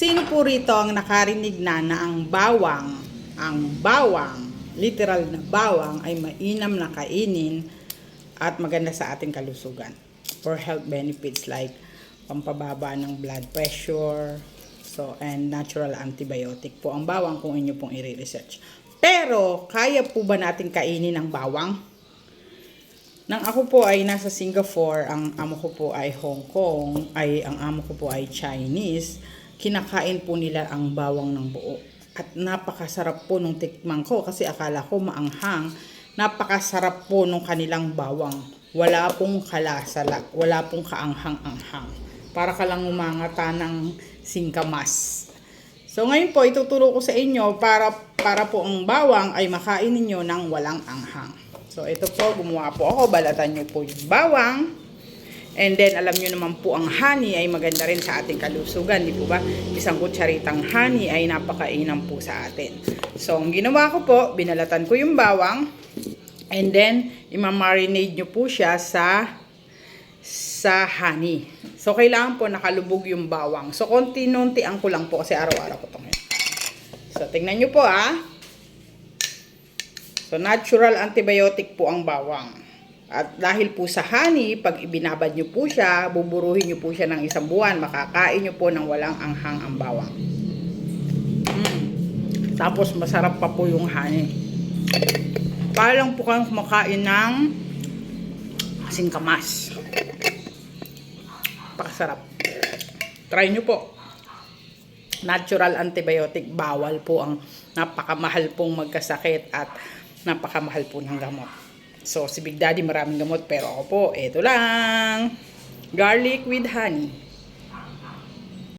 Sino po rito ang nakarinig na ang bawang, literal na bawang ay mainam na kainin at maganda sa ating kalusugan for health benefits like pampababa ng blood pressure, and natural antibiotic po ang bawang kung inyo pong i-research. Pero, kaya po ba natin kainin ang bawang? Nang ako po ay nasa Singapore, ang amo ko po ay Hong Kong, ang amo ko po ay Chinese, kinakain po nila ang bawang ng buo. At napakasarap po nung tikman ko kasi akala ko maanghang. Napakasarap po nung kanilang bawang. Wala pong kalasala, wala pong kaanghang-anghang. Para ka lang umangata ng singkamas. So ngayon po ituturo ko sa inyo para po ang bawang ay makain ninyo ng walang anghang. So ito po, gumawa po ako, balatan nyo po yung bawang. And then, alam nyo naman po, ang honey ay maganda rin sa ating kalusugan, di po ba? Isang kutsaritang honey ay napakainam po sa atin. So, ang ginawa ko po, binalatan ko yung bawang. And then, imamarinate nyo po siya sa honey. So, kailangan po nakalubog yung bawang. So, konti-nuntian ko lang po kasi araw-araw ko ito ngayon. So, tingnan nyo po So, natural antibiotic po ang bawang. At dahil po sa honey, pag ibinabad nyo po siya, buburuhin nyo po siya ng 1 buwan, makakain nyo po ng walang anghang ang bawang. Tapos masarap pa po yung honey. Para lang po kayong kumakain ng singkamas. Pakasarap. Try nyo po. Natural antibiotic, bawal po ang napakamahal pong magkasakit at napakamahal po ng gamot. So, si Big Daddy maraming gamot, pero ako po, eto lang. Garlic with honey.